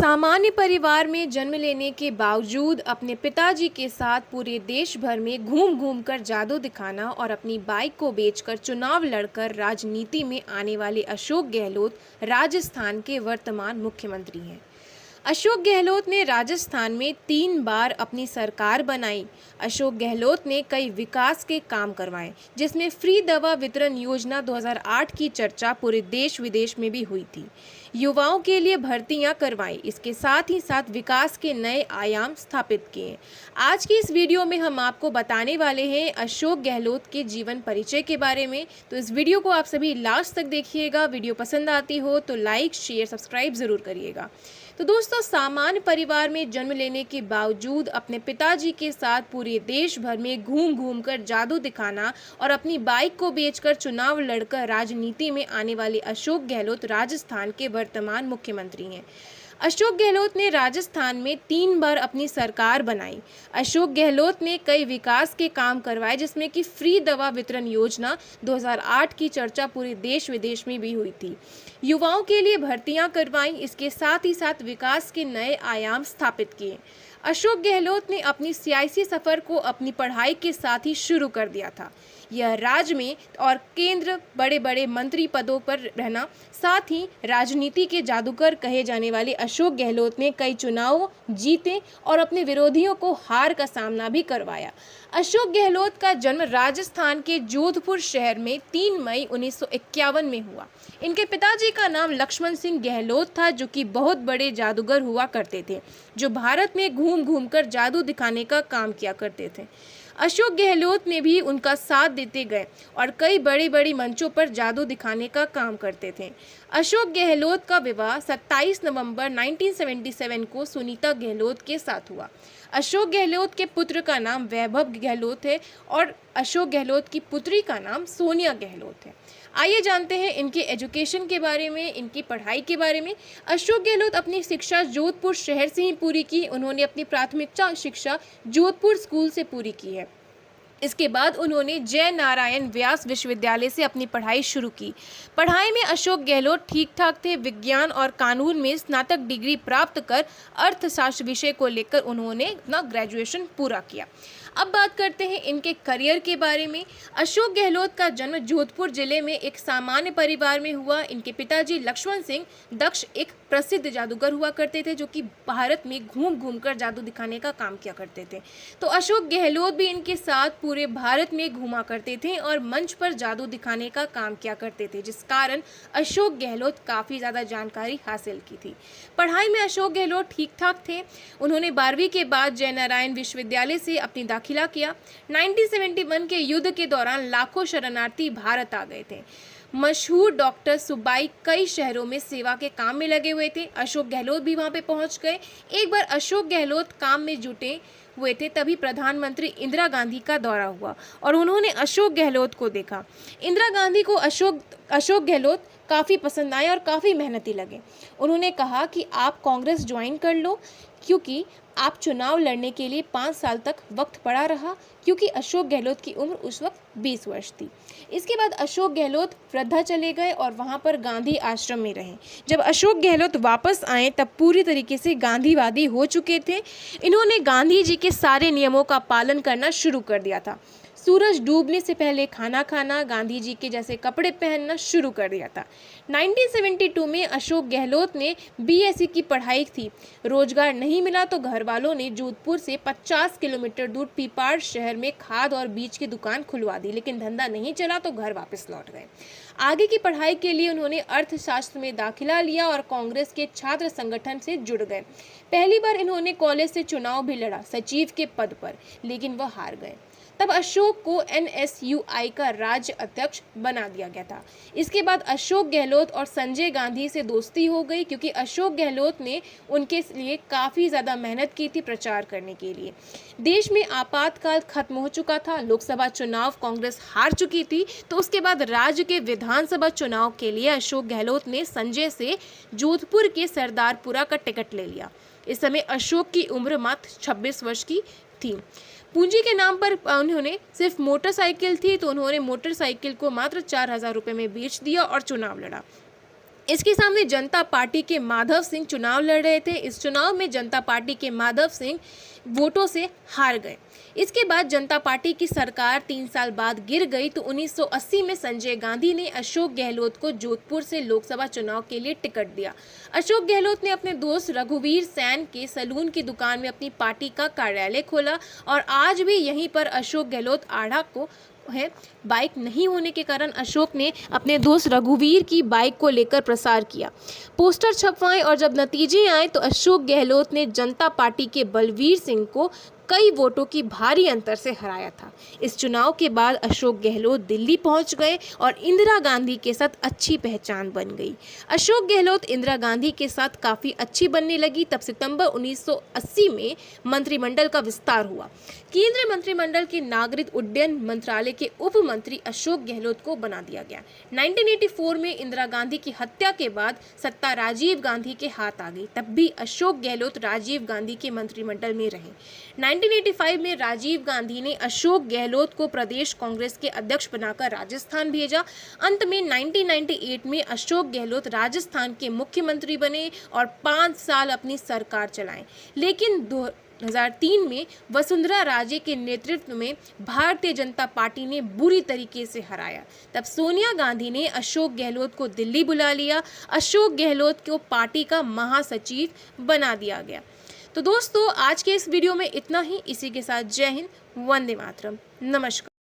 सामान्य परिवार में जन्म लेने के बावजूद अपने पिताजी के साथ पूरे देश भर में घूम घूम कर जादू दिखाना और अपनी बाइक को बेचकर चुनाव लड़कर राजनीति में आने वाले अशोक गहलोत राजस्थान के वर्तमान मुख्यमंत्री हैं। अशोक गहलोत ने राजस्थान में 3 बार अपनी सरकार बनाई। अशोक गहलोत ने कई विकास के काम करवाए, जिसमें फ्री दवा वितरण योजना 2008 की चर्चा पूरे देश विदेश में भी हुई थी। युवाओं के लिए भर्तियां करवाई, इसके साथ ही साथ विकास के नए आयाम स्थापित किए। आज की इस वीडियो में हम आपको बताने वाले हैं अशोक गहलोत के जीवन परिचय के बारे में, तो इस वीडियो को आप सभी लास्ट तक देखिएगा। वीडियो पसंद आती हो तो लाइक, शेयर, सब्सक्राइब ज़रूर करिएगा। तो दोस्तों, सामान्य परिवार में जन्म लेने के बावजूद अपने पिताजी के साथ पूरे देश भर में घूम घूम कर जादू दिखाना और अपनी बाइक को बेचकर चुनाव लड़कर राजनीति में आने वाले अशोक गहलोत राजस्थान के वर्तमान मुख्यमंत्री हैं। अशोक गहलोत ने राजस्थान में 3 बार अपनी सरकार बनाई। अशोक गहलोत ने कई विकास के काम करवाए, जिसमें कि फ्री दवा वितरण योजना 2008 की चर्चा पूरे देश विदेश में भी हुई थी। युवाओं के लिए भर्तियां करवाई, इसके साथ ही साथ विकास के नए आयाम स्थापित किए। अशोक गहलोत ने अपनी सियासी सफ़र को अपनी पढ़ाई के साथ ही शुरू कर दिया था। यह राज्य में और केंद्र बड़े बड़े मंत्री पदों पर रहना, साथ ही राजनीति के जादूगर कहे जाने वाले अशोक गहलोत ने कई चुनाव जीते और अपने विरोधियों को हार का सामना भी करवाया। अशोक गहलोत का जन्म राजस्थान के जोधपुर शहर में 3 मई 1951 में हुआ। इनके पिताजी का नाम लक्ष्मण सिंह गहलोत था, जो कि बहुत बड़े जादूगर हुआ करते थे, जो भारत में घूम घूम कर जादू दिखाने का काम किया करते थे। अशोक गहलोत ने भी उनका साथ देते गए और कई बड़ी बड़ी मंचों पर जादू दिखाने का काम करते थे। अशोक गहलोत का विवाह 27 नवंबर 1977 को सुनीता गहलोत के साथ हुआ। अशोक गहलोत के पुत्र का नाम वैभव गहलोत है और अशोक गहलोत की पुत्री का नाम सोनिया गहलोत है। आइए जानते हैं इनके एजुकेशन के बारे में, इनकी पढ़ाई के बारे में। अशोक गहलोत अपनी शिक्षा जोधपुर शहर से ही पूरी की। उन्होंने अपनी प्राथमिक शिक्षा जोधपुर स्कूल से पूरी की है। इसके बाद उन्होंने जय नारायण व्यास विश्वविद्यालय से अपनी पढ़ाई शुरू की। पढ़ाई में अशोक गहलोत ठीक ठाक थे। विज्ञान और कानून में स्नातक डिग्री प्राप्त कर अर्थशास्त्र विषय को लेकर उन्होंने अपना ग्रेजुएशन पूरा किया। अब बात करते हैं इनके करियर के बारे में। अशोक गहलोत का जन्म जोधपुर जिले में एक सामान्य परिवार में हुआ। इनके पिताजी लक्ष्मण सिंह दक्ष एक प्रसिद्ध जादूगर हुआ करते थे, जो कि भारत में घूम घूम कर जादू दिखाने का काम किया करते थे। तो अशोक गहलोत भी इनके साथ पूरे भारत में घूमा करते थे और मंच पर जादू दिखाने का काम किया करते थे, जिस कारण अशोक गहलोत काफ़ी ज़्यादा जानकारी हासिल की थी। पढ़ाई में अशोक गहलोत ठीक ठाक थे। उन्होंने 12वीं के बाद जय नारायण विश्वविद्यालय से अपनी दाखिला किया। 1971 के युद्ध के दौरान लाखों शरणार्थी भारत आ गए थे। मशहूर डॉक्टर सुबाई कई शहरों में सेवा के काम में लगे हुए थे। अशोक गहलोत भी वहां पे पहुंच गए। एक बार अशोक गहलोत काम में जुटे हुए थे, तभी प्रधानमंत्री इंदिरा गांधी का दौरा हुआ और उन्होंने अशोक गहलोत को देखा। इंदिरा गांधी को अशोक गहलोत काफ़ी पसंद आए और काफ़ी मेहनती लगे। उन्होंने कहा कि आप कांग्रेस ज्वाइन कर लो, क्योंकि आप चुनाव लड़ने के लिए 5 साल तक वक्त पड़ा रहा, क्योंकि अशोक गहलोत की उम्र उस वक्त 20 वर्ष थी। इसके बाद अशोक गहलोत वर्धा चले गए और वहाँ पर गांधी आश्रम में रहे। जब अशोक गहलोत वापस आए तब पूरी तरीके से गांधीवादी हो चुके थे। इन्होंने गांधी जी के सारे नियमों का पालन करना शुरू कर दिया था। सूरज डूबने से पहले खाना खाना, गांधी जी के जैसे कपड़े पहनना शुरू कर दिया था। 1972 में अशोक गहलोत ने बीएससी की पढ़ाई थी। रोजगार नहीं मिला तो घर वालों ने जोधपुर से 50 किलोमीटर दूर पीपाड़ शहर में खाद और बीज की दुकान खुलवा दी, लेकिन धंधा नहीं चला तो घर वापस लौट गए। आगे की पढ़ाई के लिए उन्होंने अर्थशास्त्र में दाखिला लिया और कांग्रेस के छात्र संगठन से जुड़ गए। पहली बार इन्होंने कॉलेज से चुनाव भी लड़ा सचिव के पद पर, लेकिन वह हार गए। तब अशोक को NSUI का राज्य अध्यक्ष बना दिया गया था। इसके बाद अशोक गहलोत और संजय गांधी से दोस्ती हो गई, क्योंकि अशोक गहलोत ने उनके लिए काफ़ी ज़्यादा मेहनत की थी प्रचार करने के लिए। देश में आपातकाल खत्म हो चुका था, लोकसभा चुनाव कांग्रेस हार चुकी थी, तो उसके बाद राज्य के विधानसभा चुनाव के लिए अशोक गहलोत ने संजय से जोधपुर के सरदारपुरा का टिकट ले लिया। इस समय अशोक की उम्र मात्र 26 वर्ष की थी। पूंजी के नाम पर उन्होंने सिर्फ मोटरसाइकिल थी, तो उन्होंने मोटरसाइकिल को मात्र 4,000 रुपये में बेच दिया और चुनाव लड़ा। इसके सामने जनता पार्टी के माधव सिंह चुनाव लड़ रहे थे। इस चुनाव में जनता पार्टी के माधव सिंह वोटों से हार गए। इसके बाद जनता पार्टी की सरकार 3 साल बाद गिर गई तो 1980 में संजय गांधी ने अशोक गहलोत को जोधपुर से लोकसभा चुनाव के लिए टिकट दिया। अशोक गहलोत ने अपने दोस्त रघुवीर सैन के सलून की दुकान में अपनी पार्टी का कार्यालय खोला और आज भी यहीं पर अशोक गहलोत आढ़ा को है। बाइक नहीं होने के कारण अशोक ने अपने दोस्त रघुवीर की बाइक को लेकर प्रसार किया, पोस्टर छपवाए और जब नतीजे आए तो अशोक गहलोत ने जनता पार्टी के बलवीर सिंह को कई वोटों की भारी अंतर से हराया था। इस चुनाव के बाद अशोक गहलोत दिल्ली पहुंच गए और इंदिरा गांधी के साथ अच्छी पहचान बन गई। अशोक गहलोत इंदिरा गांधी के साथ काफ़ी अच्छी बनने लगी। तब सितंबर 1980 में मंत्रिमंडल का विस्तार हुआ। केंद्रीय मंत्रिमंडल के नागरिक उड्डयन मंत्रालय के उप मंत्री अशोक गहलोत को बना दिया गया। 1984 में इंदिरा गांधी की हत्या के बाद सत्ता राजीव गांधी के हाथ आ गई। तब भी अशोक गहलोत राजीव गांधी के मंत्रिमंडल में रहे। 1985 में राजीव गांधी ने अशोक गहलोत को प्रदेश कांग्रेस के अध्यक्ष बनाकर राजस्थान भेजा। अंत में 1998 में अशोक गहलोत राजस्थान के मुख्यमंत्री बने और 5 साल अपनी सरकार चलाएं। लेकिन 2003 में वसुंधरा राजे के नेतृत्व में भारतीय जनता पार्टी ने बुरी तरीके से हराया। तब सोनिया गांधी ने अशोक गहलोत को दिल्ली बुला लिया। अशोक गहलोत को पार्टी का महासचिव बना दिया गया। तो दोस्तों, आज के इस वीडियो में इतना ही। इसी के साथ जय हिंद, वंदे मातरम, नमस्कार।